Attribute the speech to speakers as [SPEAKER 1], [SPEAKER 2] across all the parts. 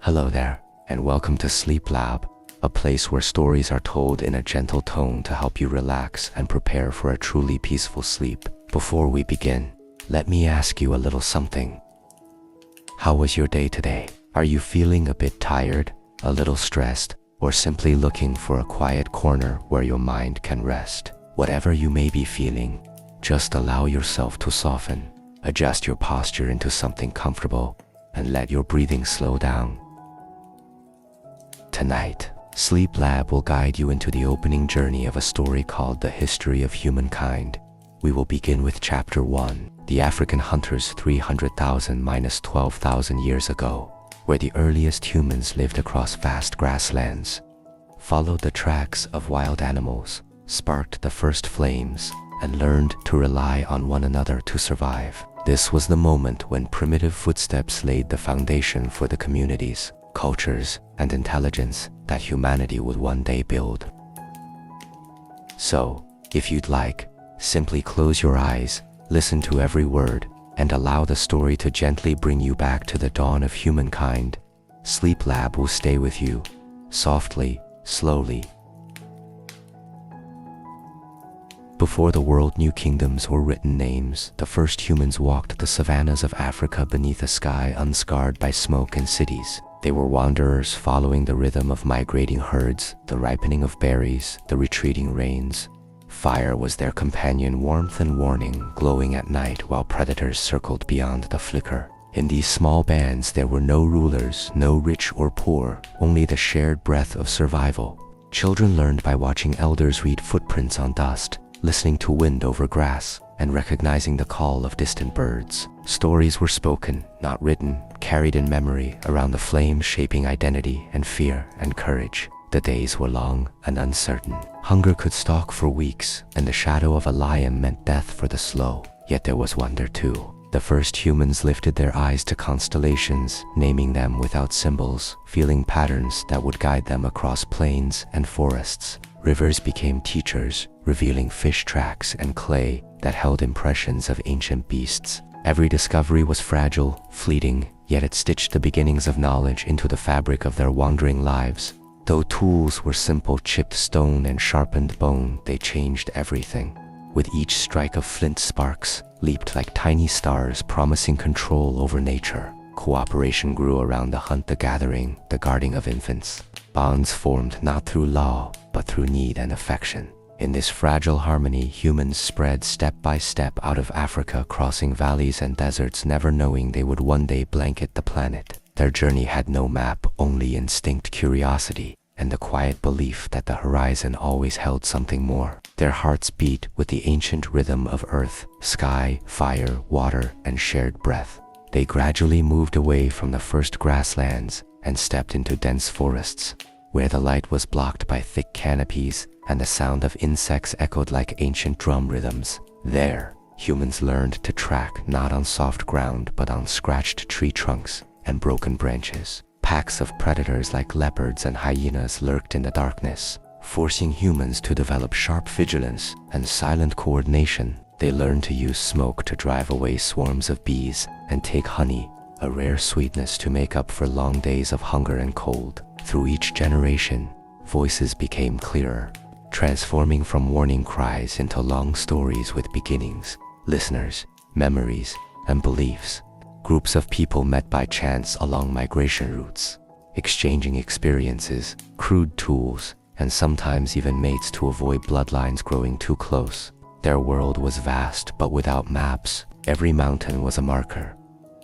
[SPEAKER 1] Hello there, and welcome to Sleep Lab, a place where stories are told in a gentle tone to help you relax and prepare for a truly peaceful sleep. Before we begin, let me ask you a little something. How was your day today? Are you feeling a bit tired, a little stressed, or simply looking for a quiet corner where your mind can rest? Whatever you may be feeling, just allow yourself to soften, adjust your posture into something comfortable, and let your breathing slow down. Tonight, Sleep Lab will guide you into the opening journey of a story called The History of Humankind. We will begin with Chapter 1, The African Hunters 300,000–12,000 years ago, where the earliest humans lived across vast grasslands, followed the tracks of wild animals, sparked the first flames, and learned to rely on one another to survive. This was the moment when primitive footsteps laid the foundation for the communities, cultures, and intelligence that humanity would one day build. So, if you'd like, simply close your eyes, listen to every word, and allow the story to gently bring you back to the dawn of humankind. Sleep Lab will stay with you, softly, slowly. Before the world knew kingdoms or written names, the first humans walked the savannas of Africa beneath a sky unscarred by smoke and cities. They were wanderers following the rhythm of migrating herds, the ripening of berries, the retreating rains. Fire was their companion, warmth and warning, glowing at night while predators circled beyond the flicker. In these small bands there were no rulers, no rich or poor, only the shared breath of survival. Children learned by watching elders read footprints on dust, listening to wind over grass, and recognizing the call of distant birds. Stories were spoken, not written, carried in memory around the flames, shaping identity and fear and courage. The days were long and uncertain. Hunger could stalk for weeks, and the shadow of a lion meant death for the slow. Yet there was wonder too. The first humans lifted their eyes to constellations, naming them without symbols, feeling patterns that would guide them across plains and forests. Rivers became teachers, revealing fish tracks and clay that held impressions of ancient beasts. Every discovery was fragile, fleeting, yet it stitched the beginnings of knowledge into the fabric of their wandering lives. Though tools were simple, chipped stone and sharpened bone, they changed everything. With each strike of flint, sparks leaped like tiny stars, promising control over nature. Cooperation grew around the hunt, the gathering, the guarding of infants. Bonds formed not through law, but through need and affection. In this fragile harmony, humans spread step by step out of Africa, crossing valleys and deserts, never knowing they would one day blanket the planet. Their journey had no map, only instinct, curiosity, and the quiet belief that the horizon always held something more. Their hearts beat with the ancient rhythm of earth, sky, fire, water, and shared breath. They gradually moved away from the first grasslands and stepped into dense forests, where the light was blocked by thick canopies and the sound of insects echoed like ancient drum rhythms. There, humans learned to track not on soft ground but on scratched tree trunks and broken branches. Packs of predators like leopards and hyenas lurked in the darkness, forcing humans to develop sharp vigilance and silent coordination. They learned to use smoke to drive away swarms of bees and take honey, a rare sweetness, to make up for long days of hunger and cold. Through each generation, voices became clearer, transforming from warning cries into long stories with beginnings, listeners, memories, and beliefs. Groups of people met by chance along migration routes, exchanging experiences, crude tools, and sometimes even mates to avoid bloodlines growing too close. Their world was vast but without maps. Every mountain was a marker,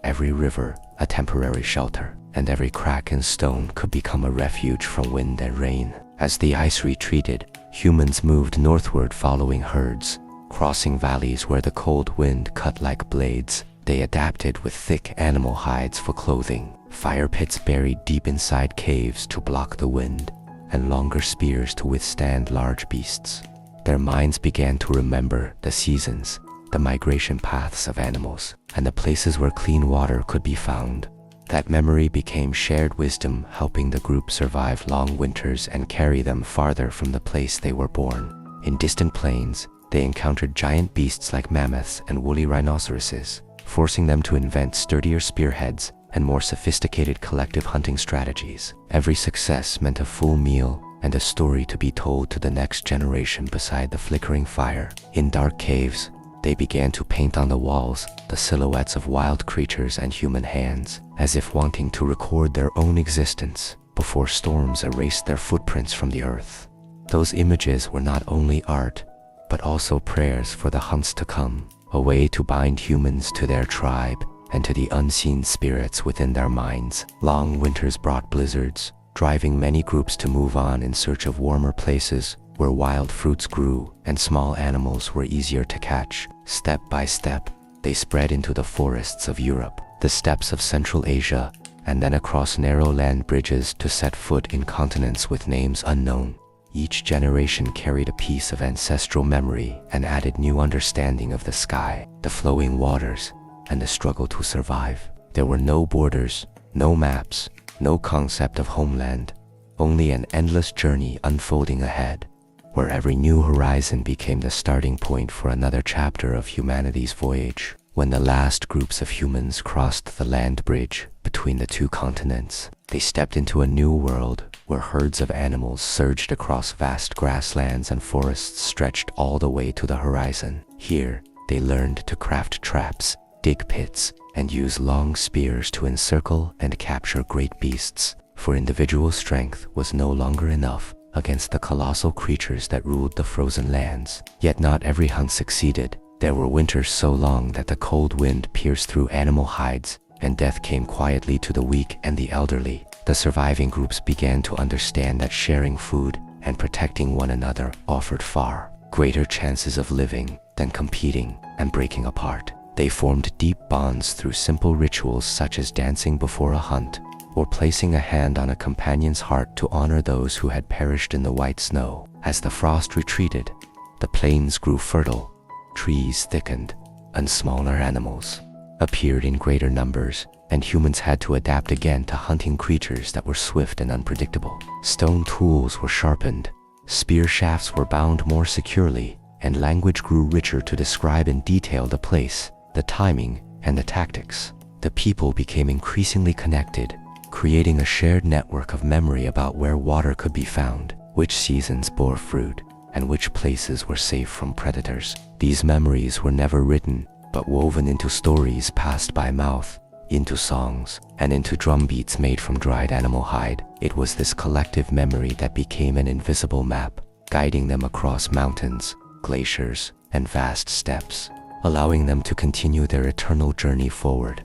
[SPEAKER 1] every river a temporary shelter, and every crack in stone could become a refuge from wind and rain. As the ice retreated, humans moved northward following herds, crossing valleys where the cold wind cut like blades. They adapted with thick animal hides for clothing, fire pits buried deep inside caves to block the wind, and longer spears to withstand large beasts. Their minds began to remember the seasons, the migration paths of animals, and the places where clean water could be found. That memory became shared wisdom, helping the group survive long winters and carry them farther from the place they were born. In distant plains, they encountered giant beasts like mammoths and woolly rhinoceroses, forcing them to invent sturdier spearheads and more sophisticated collective hunting strategies. Every success meant a full meal and a story to be told to the next generation beside the flickering fire. In dark caves, they began to paint on the walls the silhouettes of wild creatures and human hands, as if wanting to record their own existence before storms erased their footprints from the earth. Those images were not only art, but also prayers for the hunts to come, a way to bind humans to their tribe and to the unseen spirits within their minds. Long winters brought blizzards, driving many groups to move on in search of warmer places where wild fruits grew and small animals were easier to catch. Step by step, they spread into the forests of Europe, the steppes of Central Asia, and then across narrow land bridges to set foot in continents with names unknown. Each generation carried a piece of ancestral memory and added new understanding of the sky, the flowing waters, and the struggle to survive. There were no borders, no maps, no concept of homeland, only an endless journey unfolding ahead, where every new horizon became the starting point for another chapter of humanity's voyage. When the last groups of humans crossed the land bridge between the two continents, they stepped into a new world where herds of animals surged across vast grasslands and forests stretched all the way to the horizon. Here, they learned to craft traps, dig pits, and use long spears to encircle and capture great beasts, for individual strength was no longer enough against the colossal creatures that ruled the frozen lands. Yet not every hunt succeeded. There were winters so long that the cold wind pierced through animal hides, and death came quietly to the weak and the elderly. The surviving groups began to understand that sharing food and protecting one another offered far greater chances of living than competing and breaking apart. They formed deep bonds through simple rituals such as dancing before a hunt, or placing a hand on a companion's heart to honor those who had perished in the white snow. As the frost retreated, the plains grew fertile, trees thickened, and smaller animals appeared in greater numbers, and humans had to adapt again to hunting creatures that were swift and unpredictable. Stone tools were sharpened, spear shafts were bound more securely, and language grew richer to describe in detail the place, the timing, and the tactics. The people became increasingly connected, creating a shared network of memory about where water could be found, which seasons bore fruit, and which places were safe from predators. These memories were never written, but woven into stories passed by mouth, into songs, and into drumbeats made from dried animal hide. It was this collective memory that became an invisible map, guiding them across mountains, glaciers, and vast steppes, allowing them to continue their eternal journey forward.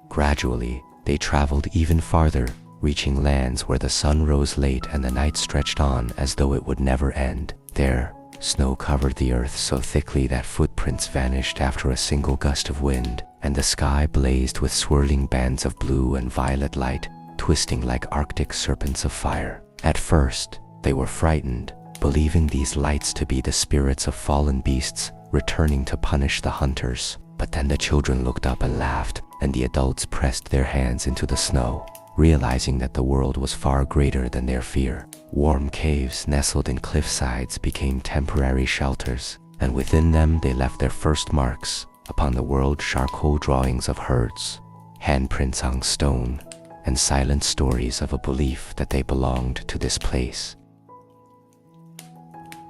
[SPEAKER 1] Gradually, they traveled even farther, reaching lands where the sun rose late and the night stretched on as though it would never end. There, snow covered the earth so thickly that footprints vanished after a single gust of wind, and the sky blazed with swirling bands of blue and violet light, twisting like arctic serpents of fire. At first, they were frightened, believing these lights to be the spirits of fallen beasts returning to punish the hunters. But then the children looked up and laughed, and the adults pressed their hands into the snow, realizing that the world was far greater than their fear. Warm caves nestled in cliff sides became temporary shelters, and within them they left their first marks upon the world charcoal drawings of herds, handprints on stone, and silent stories of a belief that they belonged to this place.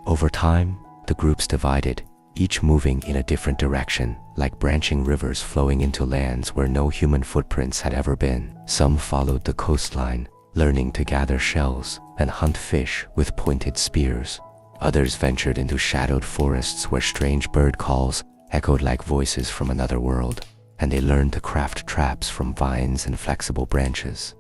[SPEAKER 1] Over time, the groups divided, each moving in a different direction, like branching rivers flowing into lands where no human footprints had ever been. Some followed the coastline, learning to gather shells and hunt fish with pointed spears. Others ventured into shadowed forests where strange bird calls echoed like voices from another world, and they learned to craft traps from vines and flexible branches.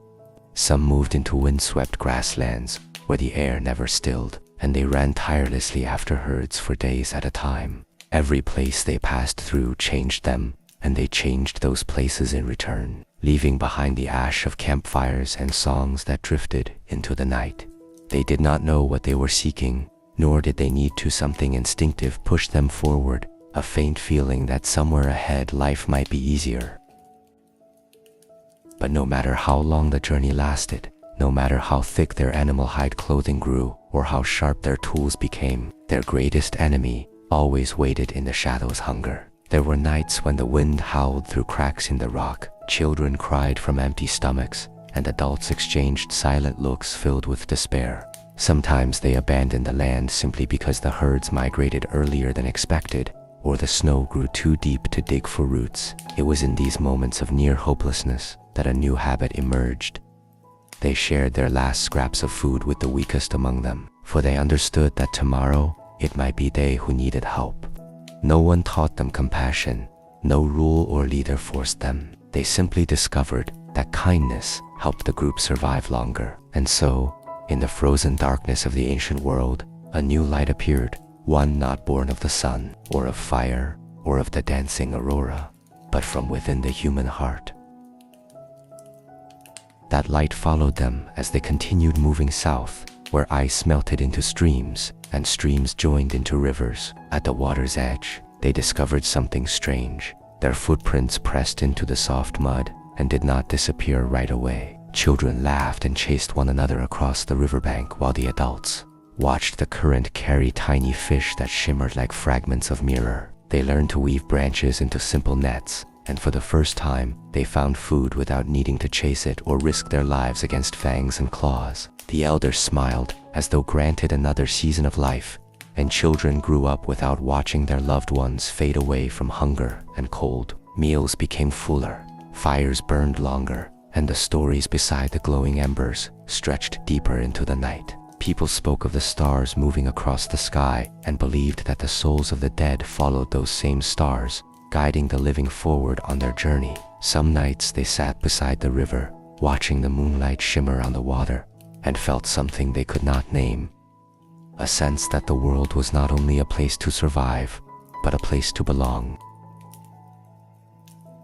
[SPEAKER 1] Some moved into windswept grasslands where the air never stilled, and they ran tirelessly after herds for days at a time. Every place they passed through changed them, and they changed those places in return, leaving behind the ash of campfires and songs that drifted into the night. They did not know what they were seeking, nor did they need to. Something instinctive pushed them forward, a faint feeling that somewhere ahead life might be easier. But no matter how long the journey lasted, no matter how thick their animal hide clothing grew, or how sharp their tools became, their greatest enemy always waited in the shadows: hunger. There were nights when the wind howled through cracks in the rock, children cried from empty stomachs, and adults exchanged silent looks filled with despair. Sometimes they abandoned the land simply because the herds migrated earlier than expected, or the snow grew too deep to dig for roots. It was in these moments of near hopelessness that a new habit emerged. They shared their last scraps of food with the weakest among them, for they understood that tomorrow it might be they who needed help. No one taught them compassion, no rule or leader forced them. They simply discovered that kindness helped the group survive longer. And so, in the frozen darkness of the ancient world, a new light appeared, one not born of the sun, or of fire, or of the dancing aurora, but from within the human heart. That light followed them as they continued moving south, where ice melted into streams, and streams joined into rivers. At the water's edge, they discovered something strange. Their footprints pressed into the soft mud and did not disappear right away. Children laughed and chased one another across the riverbank while the adults watched the current carry tiny fish that shimmered like fragments of mirror. They learned to weave branches into simple nets, and for the first time, they found food without needing to chase it or risk their lives against fangs and claws. The elders smiled as though granted another season of life, and children grew up without watching their loved ones fade away from hunger and cold. Meals became fuller, fires burned longer, and the stories beside the glowing embers stretched deeper into the night. People spoke of the stars moving across the sky and believed that the souls of the dead followed those same stars, guiding the living forward on their journey. Some nights they sat beside the river, watching the moonlight shimmer on the water, and felt something they could not name. A sense that the world was not only a place to survive, but a place to belong.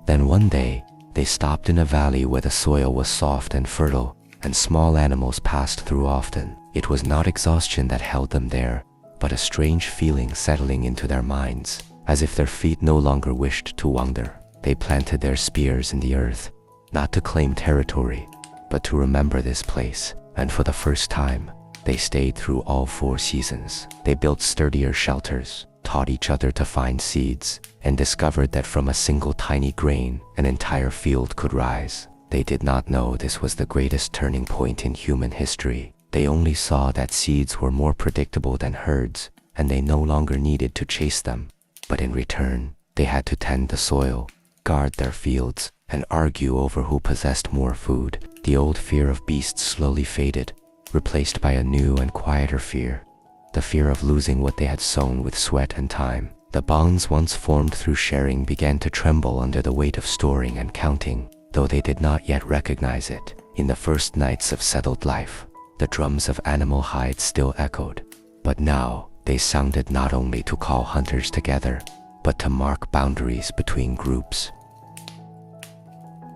[SPEAKER 1] Then one day, they stopped in a valley where the soil was soft and fertile, and small animals passed through often. It was not exhaustion that held them there, but a strange feeling settling into their minds. As if their feet no longer wished to wander, they planted their spears in the earth, not to claim territory, but to remember this place. And for the first time, they stayed through all 4 seasons. They built sturdier shelters, taught each other to find seeds, and discovered that from a single tiny grain, an entire field could rise. They did not know this was the greatest turning point in human history. They only saw that seeds were more predictable than herds, and they no longer needed to chase them. But in return, they had to tend the soil, guard their fields, and argue over who possessed more food. The old fear of beasts slowly faded, replaced by a new and quieter fear, the fear of losing what they had sown with sweat and time. The bonds once formed through sharing began to tremble under the weight of storing and counting, though they did not yet recognize it. In the first nights of settled life, the drums of animal hides still echoed, but now they sounded not only to call hunters together, but to mark boundaries between groups.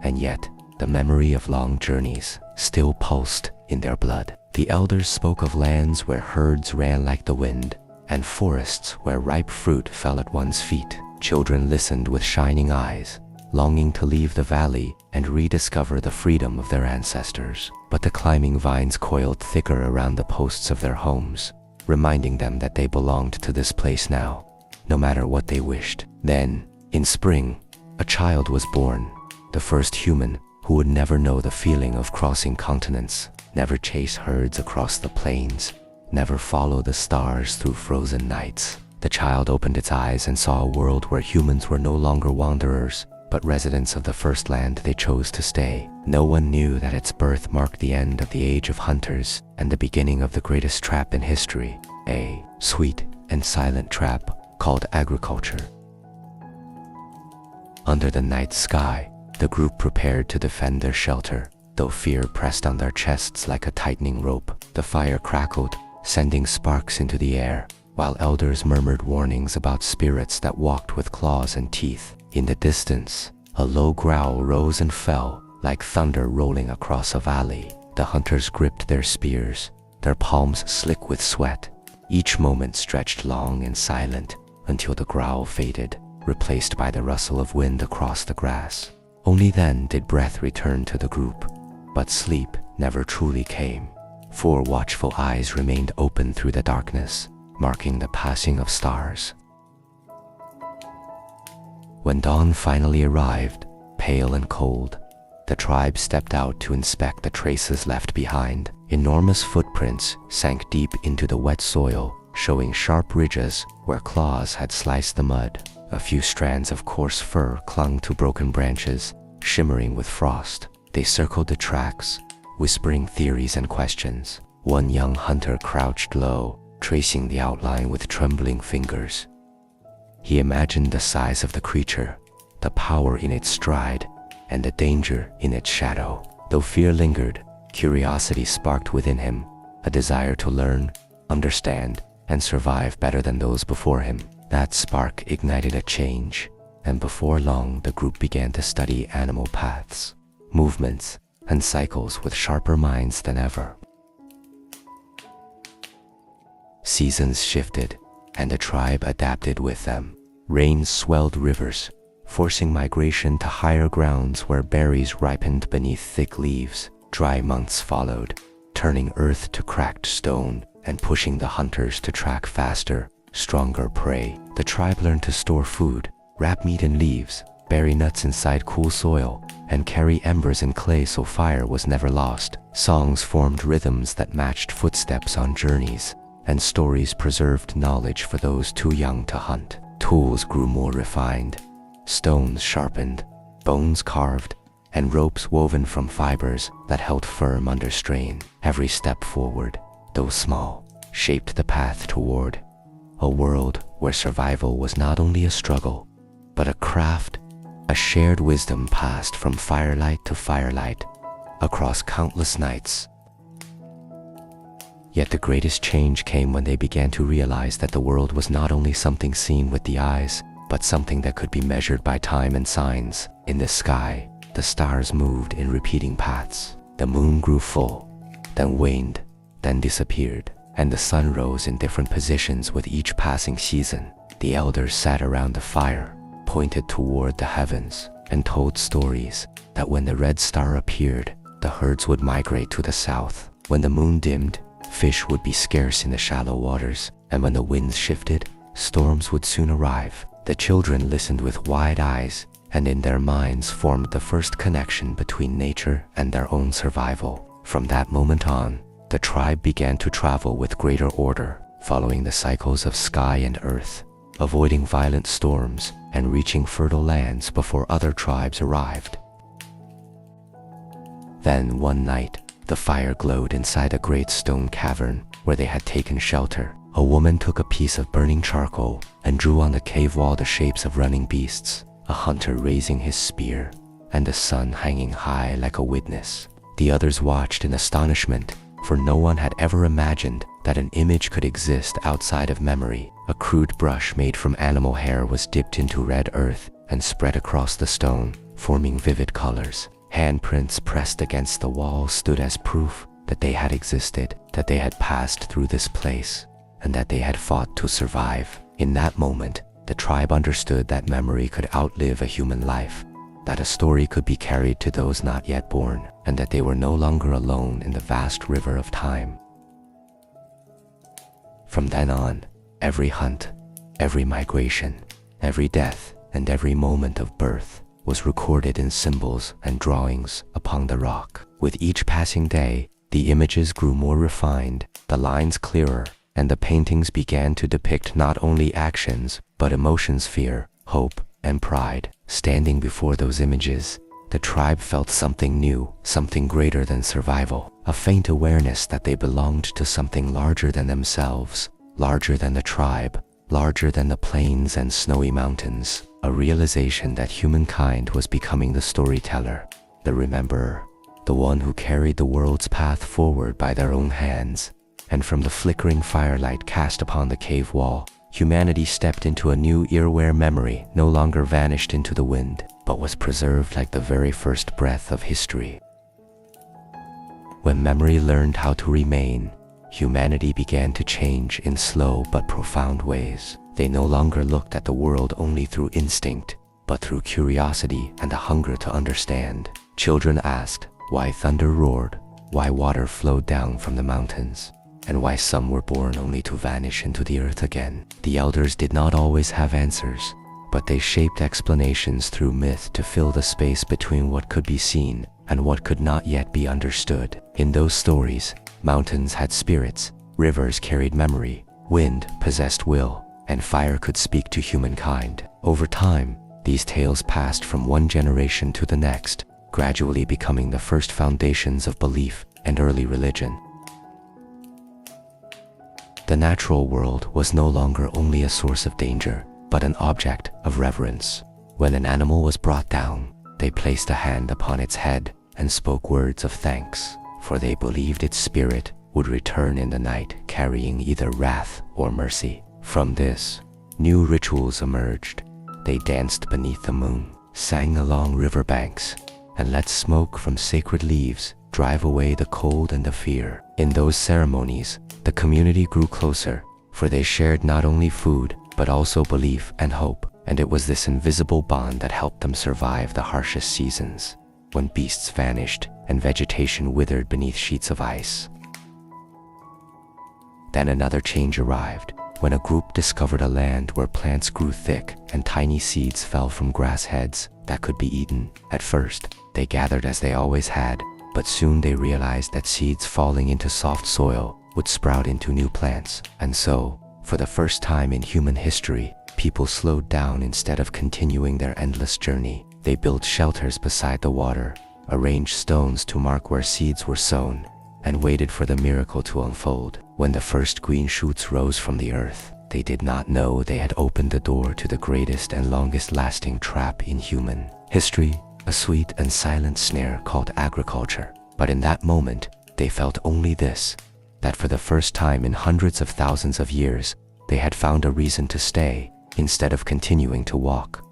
[SPEAKER 1] And yet, the memory of long journeys still pulsed in their blood. The elders spoke of lands where herds ran like the wind, and forests where ripe fruit fell at one's feet. Children listened with shining eyes, longing to leave the valley and rediscover the freedom of their ancestors. But the climbing vines coiled thicker around the posts of their homes, reminding them that they belonged to this place now, no matter what they wished. Then, in spring, a child was born, the first human who would never know the feeling of crossing continents, never chase herds across the plains, never follow the stars through frozen nights. The child opened its eyes and saw a world where humans were no longer wanderers, but residents of the first land they chose to stay. No one knew that its birth marked the end of the age of hunters and the beginning of the greatest trap in history, a sweet and silent trap called agriculture. Under the night sky, the group prepared to defend their shelter, though fear pressed on their chests like a tightening rope. The fire crackled, sending sparks into the air, while elders murmured warnings about spirits that walked with claws and teeth. In the distance, a low growl rose and fell, like thunder rolling across a valley. The hunters gripped their spears, their palms slick with sweat. Each moment stretched long and silent until the growl faded, replaced by the rustle of wind across the grass. Only then did breath return to the group, but sleep never truly came. 4 watchful eyes remained open through the darkness, marking the passing of stars. When dawn finally arrived, pale and cold, the tribe stepped out to inspect the traces left behind. Enormous footprints sank deep into the wet soil, showing sharp ridges where claws had sliced the mud. A few strands of coarse fur clung to broken branches, shimmering with frost. They circled the tracks, whispering theories and questions. One young hunter crouched low, tracing the outline with trembling fingers. He imagined the size of the creature, the power in its stride, and the danger in its shadow. Though fear lingered, curiosity sparked within him, a desire to learn, understand, and survive better than those before him. That spark ignited a change, and before long the group began to study animal paths, movements, and cycles with sharper minds than ever. Seasons shifted, and the tribe adapted with them. Rains swelled rivers, forcing migration to higher grounds where berries ripened beneath thick leaves. Dry months followed, turning earth to cracked stone and pushing the hunters to track faster, stronger prey. The tribe learned to store food, wrap meat in leaves, bury nuts inside cool soil, and carry embers in clay so fire was never lost. Songs formed rhythms that matched footsteps on journeys, and stories preserved knowledge for those too young to hunt. Tools grew more refined, stones sharpened, bones carved, and ropes woven from fibers that held firm under strain. Every step forward, though small, shaped the path toward a world where survival was not only a struggle, but a craft, a shared wisdom passed from firelight to firelight across countless nights. Yet the greatest change came when they began to realize that the world was not only something seen with the eyes, but something that could be measured by time and signs. In the sky, the stars moved in repeating paths. The moon grew full, then waned, then disappeared, and the sun rose in different positions with each passing season. The elders sat around the fire, pointed toward the heavens, and told stories that when the red star appeared, the herds would migrate to the south. When the moon dimmed, fish would be scarce in the shallow waters, and when the winds shifted, storms would soon arrive. The children listened with wide eyes, and in their minds formed the first connection between nature and their own survival. From that moment on, the tribe began to travel with greater order, following the cycles of sky and earth, avoiding violent storms and reaching fertile lands before other tribes arrived. Then one night, the fire glowed inside a great stone cavern where they had taken shelter. A woman took a piece of burning charcoal and drew on the cave wall the shapes of running beasts, a hunter raising his spear, and the sun hanging high like a witness. The others watched in astonishment, for no one had ever imagined that an image could exist outside of memory. A crude brush made from animal hair was dipped into red earth and spread across the stone, forming vivid colors. Handprints pressed against the wall stood as proof that they had existed, that they had passed through this place, and that they had fought to survive. In that moment, the tribe understood that memory could outlive a human life, that a story could be carried to those not yet born, and that they were no longer alone in the vast river of time. From then on, every hunt, every migration, every death, and every moment of birth was recorded in symbols and drawings upon the rock. With each passing day, the images grew more refined, the lines clearer, and the paintings began to depict not only actions, but emotions, fear, hope, and pride. Standing before those images, the tribe felt something new, something greater than survival, a faint awareness that they belonged to something larger than themselves, larger than the tribe, larger than the plains and snowy mountains, a realization that humankind was becoming the storyteller, the rememberer, the one who carried the world's path forward by their own hands. And from the flickering firelight cast upon the cave wall, humanity stepped into a new era where memory no longer vanished into the wind, but was preserved like the very first breath of history. When memory learned how to remain, humanity began to change in slow but profound ways. They no longer looked at the world only through instinct, but through curiosity and a hunger to understand. Children asked why thunder roared, why water flowed down from the mountains, and why some were born only to vanish into the earth again. The elders did not always have answers, but they shaped explanations through myth to fill the space between what could be seen and what could not yet be understood. In those stories, mountains had spirits, rivers carried memory, wind possessed will, and fire could speak to humankind. Over time, these tales passed from one generation to the next, gradually becoming the first foundations of belief and early religion. The natural world was no longer only a source of danger, but an object of reverence. When an animal was brought down, they placed a hand upon its head and spoke words of thanks, for they believed its spirit would return in the night carrying either wrath or mercy. From this, new rituals emerged. They danced beneath the moon, sang along riverbanks, and let smoke from sacred leaves drive away the cold and the fear. In those ceremonies, the community grew closer, for they shared not only food, but also belief and hope, and it was this invisible bond that helped them survive the harshest seasons, when beasts vanished and vegetation withered beneath sheets of ice. Then another change arrived, when a group discovered a land where plants grew thick and tiny seeds fell from grass heads that could be eaten. At first, they gathered as they always had, but soon they realized that seeds falling into soft soil would sprout into new plants. And so, for the first time in human history, people slowed down instead of continuing their endless journey. They built shelters beside the water, arranged stones to mark where seeds were sown, and waited for the miracle to unfold. When the first green shoots rose from the earth, they did not know they had opened the door to the greatest and longest-lasting trap in human history, a sweet and silent snare called agriculture. But in that moment, they felt only this, that for the first time in hundreds of thousands of years, they had found a reason to stay instead of continuing to walk.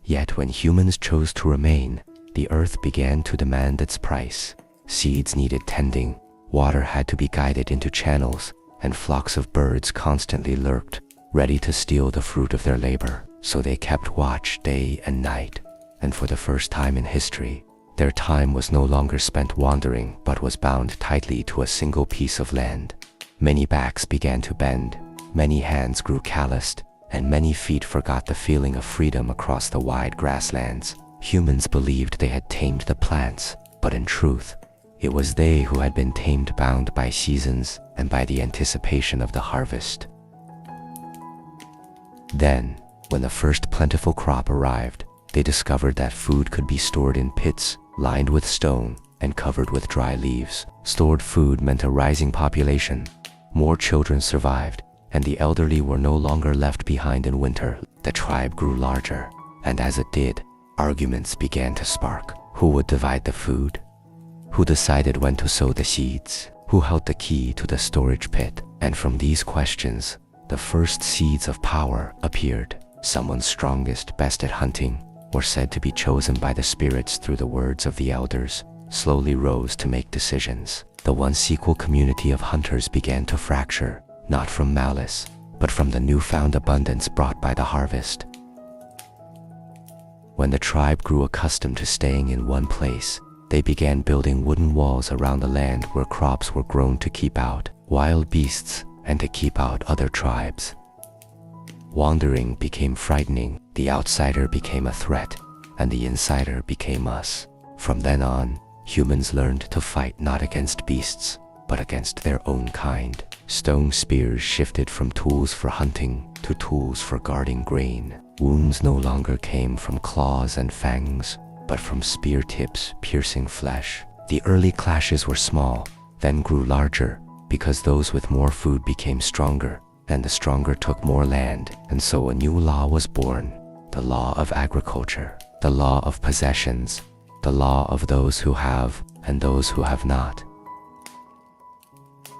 [SPEAKER 1] Yet when humans chose to remain, the earth began to demand its price. Seeds needed tending, water had to be guided into channels, and flocks of birds constantly lurked, ready to steal the fruit of their labor. So they kept watch day and night, and for the first time in history, their time was no longer spent wandering but was bound tightly to a single piece of land. Many backs began to bend, many hands grew calloused, and many feet forgot the feeling of freedom across the wide grasslands. Humans believed they had tamed the plants, but in truth, it was they who had been tamed, bound by seasons and by the anticipation of the harvest. Then, when the first plentiful crop arrived, they discovered that food could be stored in pits, lined with stone and covered with dry leaves. Stored food meant a rising population. More children survived, and the elderly were no longer left behind in winter. The tribe grew larger, and as it did, arguments began to spark. Who would divide the food? Who decided when to sow the seeds? Who held the key to the storage pit? And from these questions, the first seeds of power appeared. Someone strongest, best at hunting, or said to be chosen by the spirits through the words of the elders, slowly rose to make decisions. The once equal community of hunters began to fracture, not from malice, but from the newfound abundance brought by the harvest. When the tribe grew accustomed to staying in one place, they began building wooden walls around the land where crops were grown to keep out wild beasts and to keep out other tribes. Wandering became frightening, the outsider became a threat, and the insider became us. From then on, humans learned to fight not against beasts, but against their own kind. Stone spears shifted from tools for hunting to tools for guarding grain. Wounds no longer came from claws and fangs, but from spear tips piercing flesh. The early clashes were small, then grew larger, because those with more food became stronger, and the stronger took more land. And so a new law was born, the law of agriculture, the law of possessions, the law of those who have and those who have not.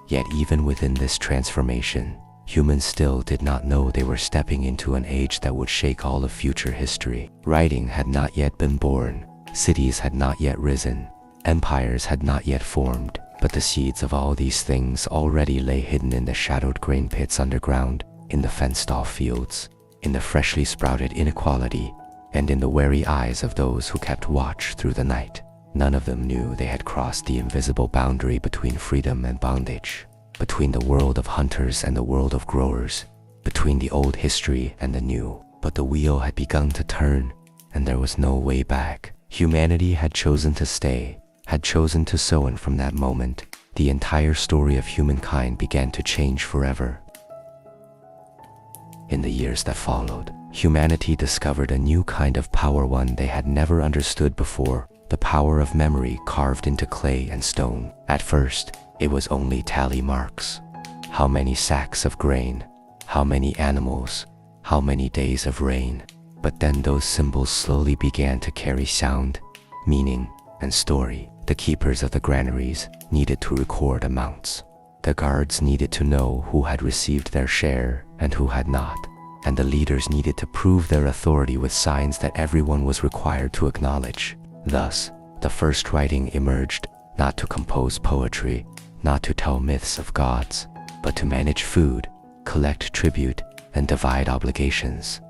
[SPEAKER 1] Yet even within this transformation, humans still did not know they were stepping into an age that would shake all of future history. Writing had not yet been born, cities had not yet risen, empires had not yet formed, but the seeds of all these things already lay hidden in the shadowed grain pits underground, in the fenced-off fields, in the freshly sprouted inequality, and in the wary eyes of those who kept watch through the night. None of them knew they had crossed the invisible boundary between freedom and bondage, between the world of hunters and the world of growers, between the old history and the new. But the wheel had begun to turn, and there was no way back. Humanity had chosen to stay, had chosen to sow, and from that moment, the entire story of humankind began to change forever. In the years that followed, humanity discovered a new kind of power, one they had never understood before, the power of memory carved into clay and stone. At first, it was only tally marks. How many sacks of grain? How many animals? How many days of rain? But then those symbols slowly began to carry sound, meaning, and story. The keepers of the granaries needed to record amounts. The guards needed to know who had received their share and who had not. And the leaders needed to prove their authority with signs that everyone was required to acknowledge. Thus, the first writing emerged, not to compose poetry, not to tell myths of gods, but to manage food, collect tribute, and divide obligations.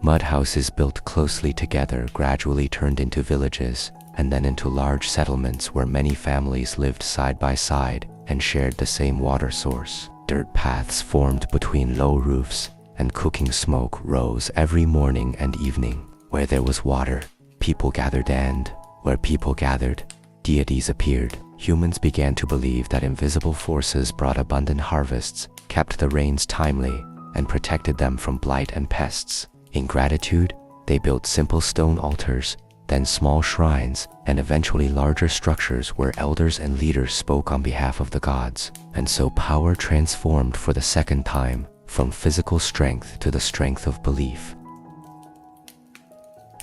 [SPEAKER 1] Mud houses built closely together gradually turned into villages, and then into large settlements where many families lived side by side and shared the same water source. Dirt paths formed between low roofs, and cooking smoke rose every morning and evening. Where there was water, people gathered, and where people gathered, deities appeared. Humans began to believe that invisible forces brought abundant harvests, kept the rains timely, and protected them from blight and pests. In gratitude, they built simple stone altars, then small shrines, and eventually larger structures where elders and leaders spoke on behalf of the gods. And so power transformed for the second time, from physical strength to the strength of belief.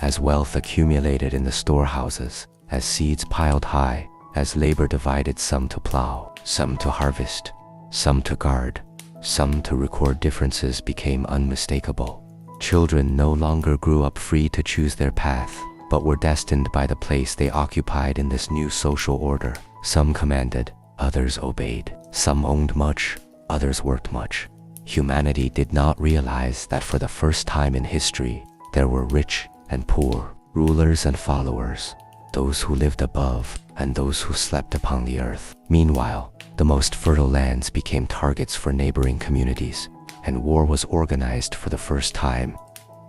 [SPEAKER 1] As wealth accumulated in the storehouses, as seeds piled high, as labor divided, some to plow, some to harvest, some to guard, some to record, differences became unmistakable. Children no longer grew up free to choose their path, but were destined by the place they occupied in this new social order. Some commanded, others obeyed. Some owned much, others worked much. Humanity did not realize that for the first time in history, there were rich and poor, rulers and followers, those who lived above and those who slept upon the earth. Meanwhile, the most fertile lands became targets for neighboring communities, and war was organized for the first time,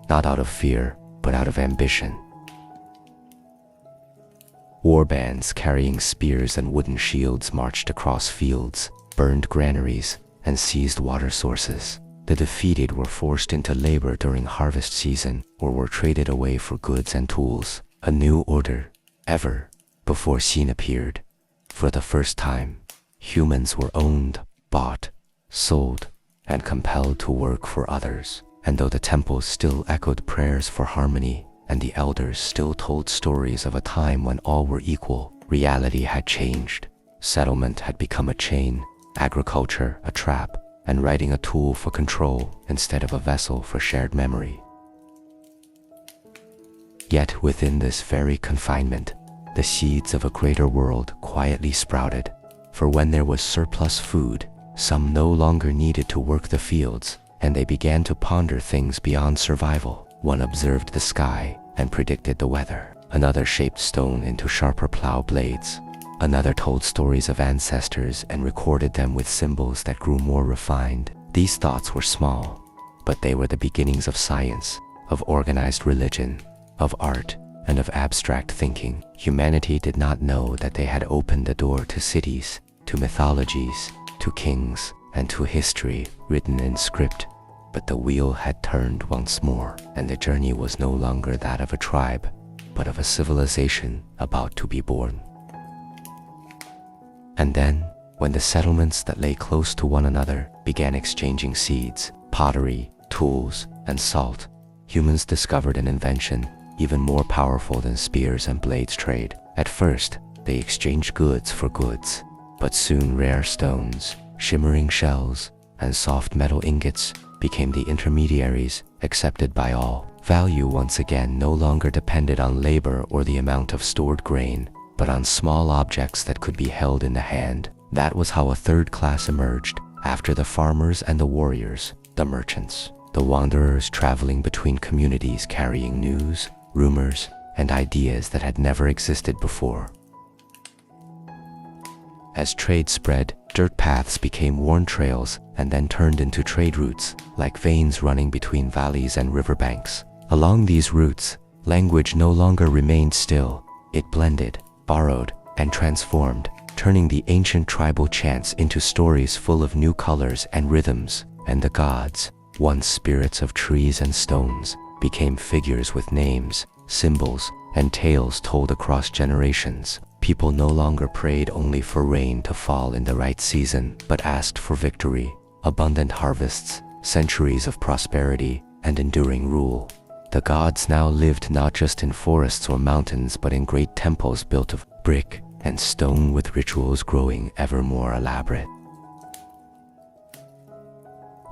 [SPEAKER 1] not out of fear, but out of ambition. War bands carrying spears and wooden shields marched across fields, burned granaries, and seized water sources. The defeated were forced into labor during harvest season or were traded away for goods and tools. A new order, ever before seen, appeared. For the first time, humans were owned, bought, sold, and compelled to work for others. And though the temples still echoed prayers for harmony, and the elders still told stories of a time when all were equal, reality had changed. Settlement had become a chain, agriculture a trap, and writing a tool for control instead of a vessel for shared memory. Yet within this very confinement, the seeds of a greater world quietly sprouted. For when there was surplus food, some no longer needed to work the fields, and they began to ponder things beyond survival. One observed the sky and predicted the weather. Another shaped stone into sharper plow blades. Another told stories of ancestors and recorded them with symbols that grew more refined. These thoughts were small, but they were the beginnings of science, of organized religion, of art, and of abstract thinking. Humanity did not know that they had opened the door to cities, to mythologies, to kings, and to history written in script. But the wheel had turned once more, and the journey was no longer that of a tribe, but of a civilization about to be born. And then, when the settlements that lay close to one another began exchanging seeds, pottery, tools, and salt, humans discovered an invention even more powerful than spears and blades trade. At first, they exchanged goods for goods, but soon rare stones, shimmering shells, and soft metal ingots became the intermediaries accepted by all. Value once again no longer depended on labor or the amount of stored grain, but on small objects that could be held in the hand. That was how a third class emerged, after the farmers and the warriors, the merchants, the wanderers traveling between communities carrying news, rumors, and ideas that had never existed before. As trade spread, dirt paths became worn trails and then turned into trade routes, like veins running between valleys and riverbanks. Along these routes, language no longer remained still. It blended, borrowed, and transformed, turning the ancient tribal chants into stories full of new colors and rhythms. And the gods, once spirits of trees and stones, became figures with names, symbols, and tales told across generations. People no longer prayed only for rain to fall in the right season, but asked for victory, abundant harvests, centuries of prosperity, and enduring rule. The gods now lived not just in forests or mountains, but in great temples built of brick and stone, with rituals growing ever more elaborate.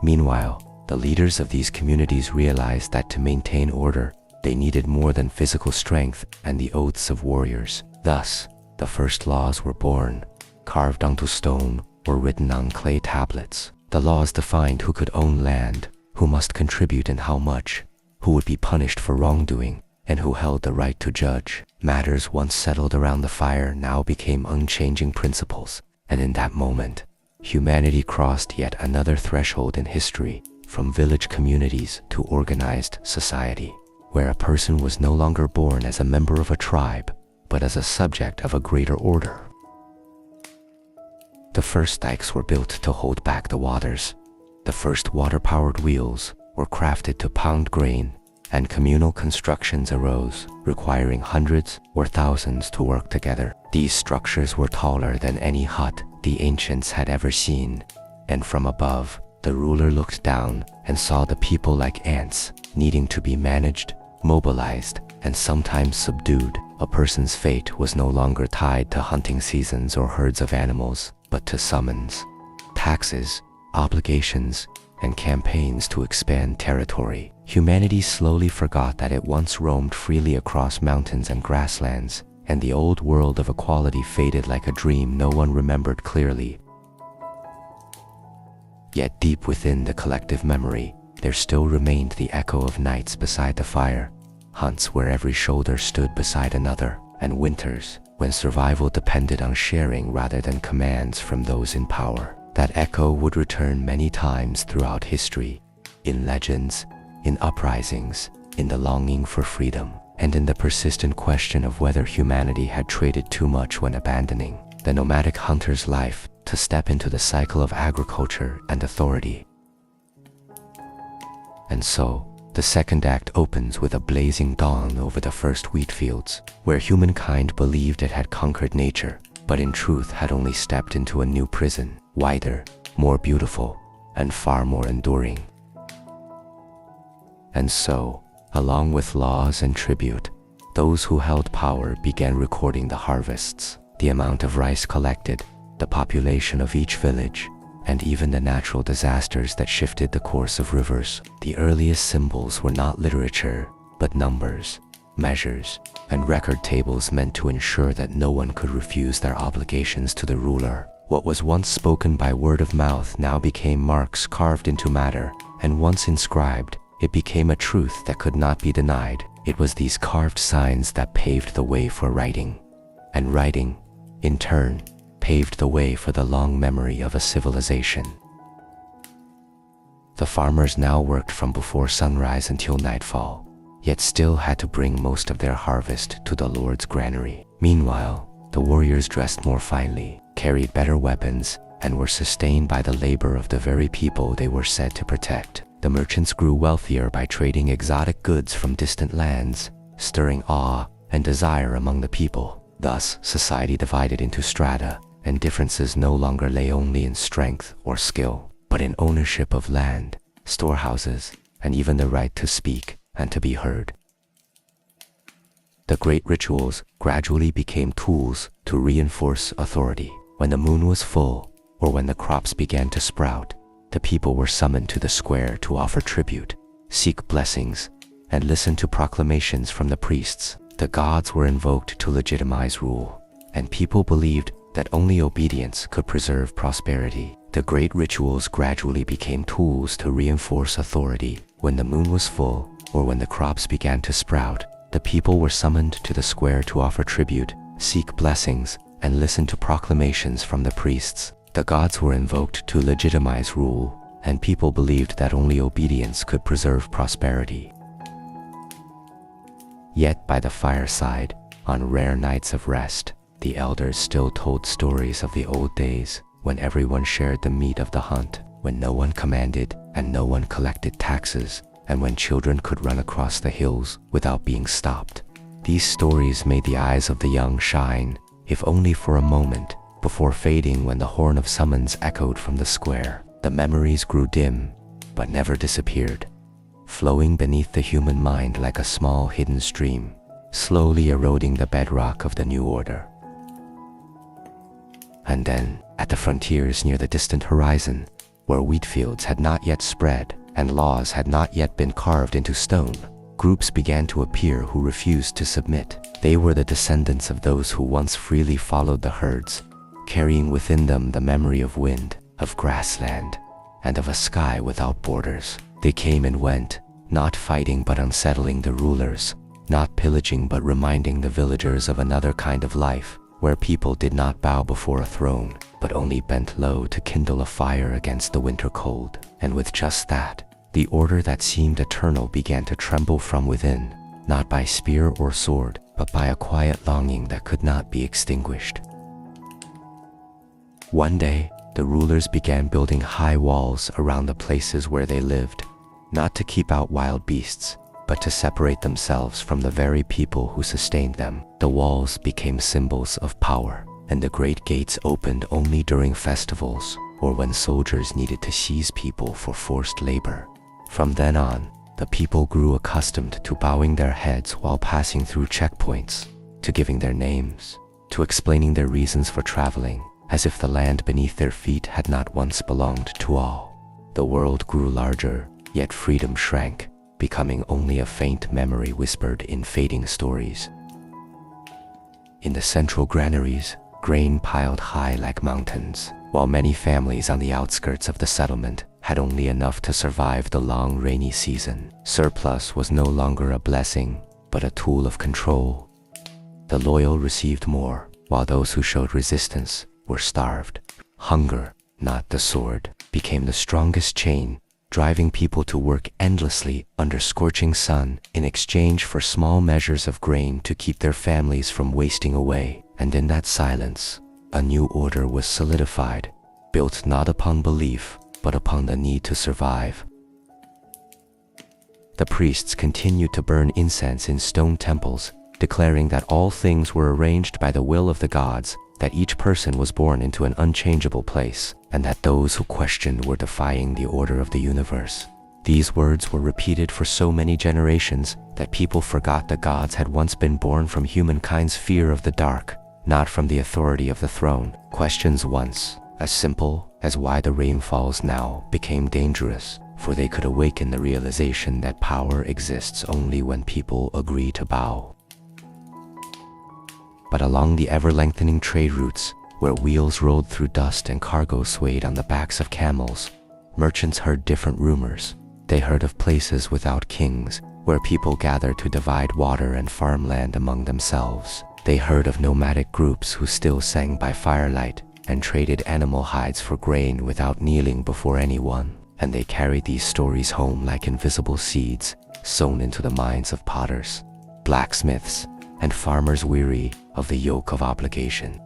[SPEAKER 1] Meanwhile, the leaders of these communities realized that to maintain order, they needed more than physical strength and the oaths of warriors. Thus, the first laws were born, carved onto stone or written on clay tablets. The laws defined who could own land, who must contribute and how much, who would be punished for wrongdoing, and who held the right to judge. Matters once settled around the fire now became unchanging principles, and in that moment, humanity crossed yet another threshold in history, from village communities to organized society, where a person was no longer born as a member of a tribe, but as a subject of a greater order. The first dikes were built to hold back the waters. The first water-powered wheels were crafted to pound grain, and communal constructions arose, requiring hundreds or thousands to work together. These structures were taller than any hut the ancients had ever seen, and from above, the ruler looked down and saw the people like ants, needing to be managed, mobilized, and sometimes subdued. A person's fate was no longer tied to hunting seasons or herds of animals, but to summons, taxes, obligations, and campaigns to expand territory. Humanity slowly forgot that it once roamed freely across mountains and grasslands, and the old world of equality faded like a dream no one remembered clearly. Yet deep within the collective memory, there still remained the echo of nights beside the fire, hunts where every shoulder stood beside another, and winters when survival depended on sharing rather than commands from those in power. That echo would return many times throughout history, in legends, in uprisings, in the longing for freedom, and in the persistent question of whether humanity had traded too much when abandoning the nomadic hunter's life to step into the cycle of agriculture and authority. And so, the second act opens with a blazing dawn over the first wheat fields, where humankind believed it had conquered nature, but in truth had only stepped into a new prison, wider, more beautiful, and far more enduring. And so, along with laws and tribute, those who held power began recording the harvests, the amount of rice collected, the population of each village, and even the natural disasters that shifted the course of rivers. The earliest symbols were not literature, but numbers, measures, and record tables meant to ensure that no one could refuse their obligations to the ruler. What was once spoken by word of mouth now became marks carved into matter, and once inscribed, it became a truth that could not be denied. It was these carved signs that paved the way for writing, and writing, in turn, paved the way for the long memory of a civilization. The farmers now worked from before sunrise until nightfall, yet still had to bring most of their harvest to the Lord's granary. Meanwhile, the warriors dressed more finely, carried better weapons, and were sustained by the labor of the very people they were said to protect. The merchants grew wealthier by trading exotic goods from distant lands, stirring awe and desire among the people. Thus, society divided into strata, and differences no longer lay only in strength or skill, but in ownership of land, storehouses, and even the right to speak and to be heard. The great rituals gradually became tools to reinforce authority. When the moon was full, or when the crops began to sprout, the people were summoned to the square to offer tribute, seek blessings, and listen to proclamations from the priests. The gods were invoked to legitimize rule, and people believed that only obedience could preserve prosperity. The great rituals gradually became tools to reinforce authority. When the moon was full, or when the crops began to sprout, the people were summoned to the square to offer tribute, seek blessings, and listened to proclamations from the priests. The gods were invoked to legitimize rule, and people believed that only obedience could preserve prosperity. Yet by the fireside, on rare nights of rest, the elders still told stories of the old days, when everyone shared the meat of the hunt, when no one commanded and no one collected taxes, and when children could run across the hills without being stopped. These stories made the eyes of the young shine, if only for a moment, before fading when the horn of summons echoed from the square. The memories grew dim, but never disappeared, flowing beneath the human mind like a small hidden stream, slowly eroding the bedrock of the new order. And then, at the frontiers near the distant horizon, where wheat fields had not yet spread and laws had not yet been carved into stone, groups began to appear who refused to submit. They were the descendants of those who once freely followed the herds, carrying within them the memory of wind, of grassland, and of a sky without borders. They came and went, not fighting but unsettling the rulers, not pillaging but reminding the villagers of another kind of life, where people did not bow before a throne, but only bent low to kindle a fire against the winter cold. And with just that, the order that seemed eternal began to tremble from within, not by spear or sword, but by a quiet longing that could not be extinguished. One day, the rulers began building high walls around the places where they lived, not to keep out wild beasts, but to separate themselves from the very people who sustained them. The walls became symbols of power, and the great gates opened only during festivals or when soldiers needed to seize people for forced labor. From then on, the people grew accustomed to bowing their heads while passing through checkpoints, to giving their names, to explaining their reasons for traveling, as if the land beneath their feet had not once belonged to all. The world grew larger, yet freedom shrank, becoming only a faint memory whispered in fading stories. In the central granaries, grain piled high like mountains, while many families on the outskirts of the settlement had only enough to survive the long rainy season. Surplus was no longer a blessing, but a tool of control. The loyal received more, while those who showed resistance were starved. Hunger, not the sword, became the strongest chain, driving people to work endlessly under scorching sun in exchange for small measures of grain to keep their families from wasting away. And in that silence, a new order was solidified, built not upon belief, but upon the need to survive. The priests continued to burn incense in stone temples, declaring that all things were arranged by the will of the gods, that each person was born into an unchangeable place, and that those who questioned were defying the order of the universe. These words were repeated for so many generations that people forgot the gods had once been born from humankind's fear of the dark, not from the authority of the throne. Questions once as simple as why the rain falls now became dangerous, for they could awaken the realization that power exists only when people agree to bow. But along the ever-lengthening trade routes, where wheels rolled through dust and cargo swayed on the backs of camels, merchants heard different rumors. They heard of places without kings, where people gathered to divide water and farmland among themselves. They heard of nomadic groups who still sang by firelight and traded animal hides for grain without kneeling before anyone. And they carried these stories home like invisible seeds, sown into the minds of potters, blacksmiths, and farmers weary of the yoke of obligation.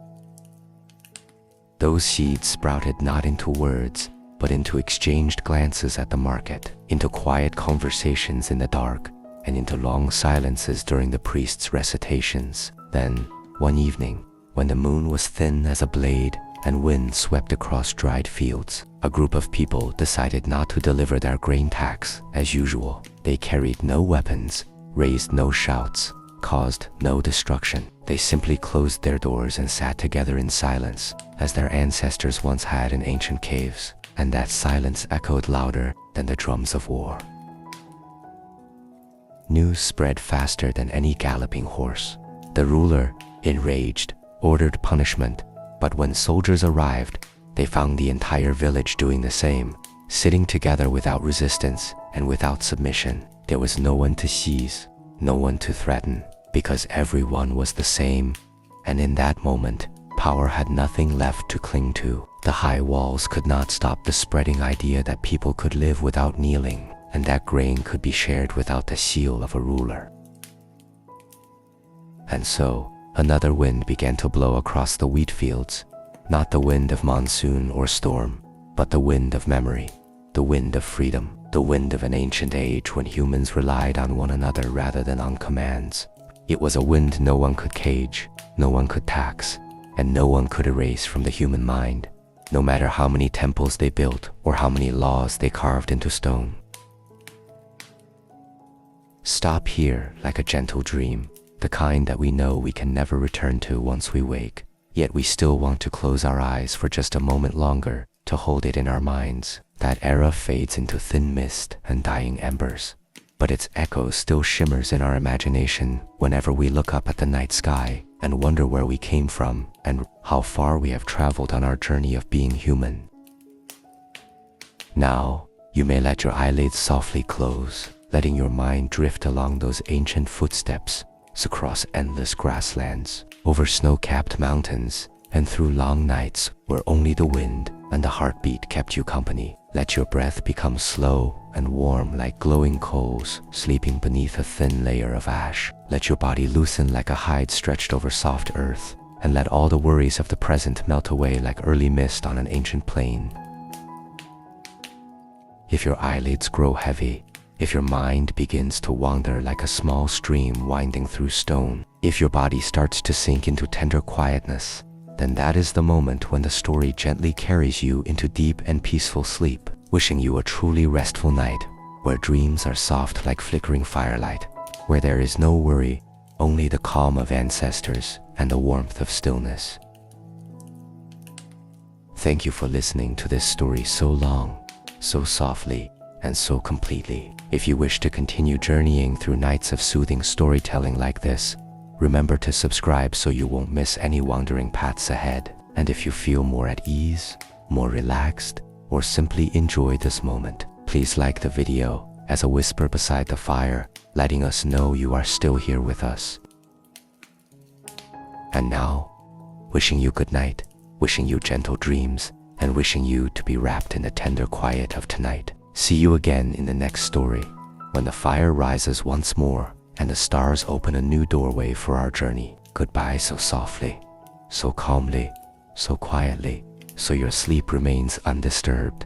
[SPEAKER 1] Those seeds sprouted not into words, but into exchanged glances at the market, into quiet conversations in the dark, and into long silences during the priest's recitations. Then, one evening, when the moon was thin as a blade and wind swept across dried fields, a group of people decided not to deliver their grain tax as usual. They carried no weapons, raised no shouts, caused no destruction. They simply closed their doors and sat together in silence, as their ancestors once had in ancient caves, and that silence echoed louder than the drums of war. News spread faster than any galloping horse. The ruler, enraged, ordered punishment, but when soldiers arrived, they found the entire village doing the same, sitting together without resistance and without submission. There was no one to seize, no one to threaten, because everyone was the same. And in that moment, power had nothing left to cling to. The high walls could not stop the spreading idea that people could live without kneeling, and that grain could be shared without the seal of a ruler. And so, another wind began to blow across the wheat fields, not the wind of monsoon or storm, but the wind of memory, the wind of freedom, the wind of an ancient age when humans relied on one another rather than on commands. It was a wind no one could cage, no one could tax, and no one could erase from the human mind, no matter how many temples they built or how many laws they carved into stone. Stop here like a gentle dream, the kind that we know we can never return to once we wake, yet we still want to close our eyes for just a moment longer to hold it in our minds. That era fades into thin mist and dying embers, but its echo still shimmers in our imagination whenever we look up at the night sky and wonder where we came from and how far we have traveled on our journey of being human. Now, you may let your eyelids softly close, letting your mind drift along those ancient footsteps across endless grasslands, over snow-capped mountains, and through long nights where only the wind and the heartbeat kept you company. Let your breath become slow and warm like glowing coals sleeping beneath a thin layer of ash. Let your body loosen like a hide stretched over soft earth, and let all the worries of the present melt away like early mist on an ancient plain. If your eyelids grow heavy, if your mind begins to wander like a small stream winding through stone, if your body starts to sink into tender quietness, then that is the moment when the story gently carries you into deep and peaceful sleep, wishing you a truly restful night, where dreams are soft like flickering firelight, where there is no worry, only the calm of ancestors and the warmth of stillness. Thank you for listening to this story so long, so softly, and so completely. If you wish to continue journeying through nights of soothing storytelling like this, remember to subscribe so you won't miss any wandering paths ahead. And if you feel more at ease, more relaxed, or simply enjoy this moment, please like the video as a whisper beside the fire, letting us know you are still here with us. And now, wishing you good night, wishing you gentle dreams, and wishing you to be wrapped in the tender quiet of tonight. See you again in the next story, when the fire rises once more and the stars open a new doorway for our journey. Goodbye so softly, so calmly, so quietly, so your sleep remains undisturbed.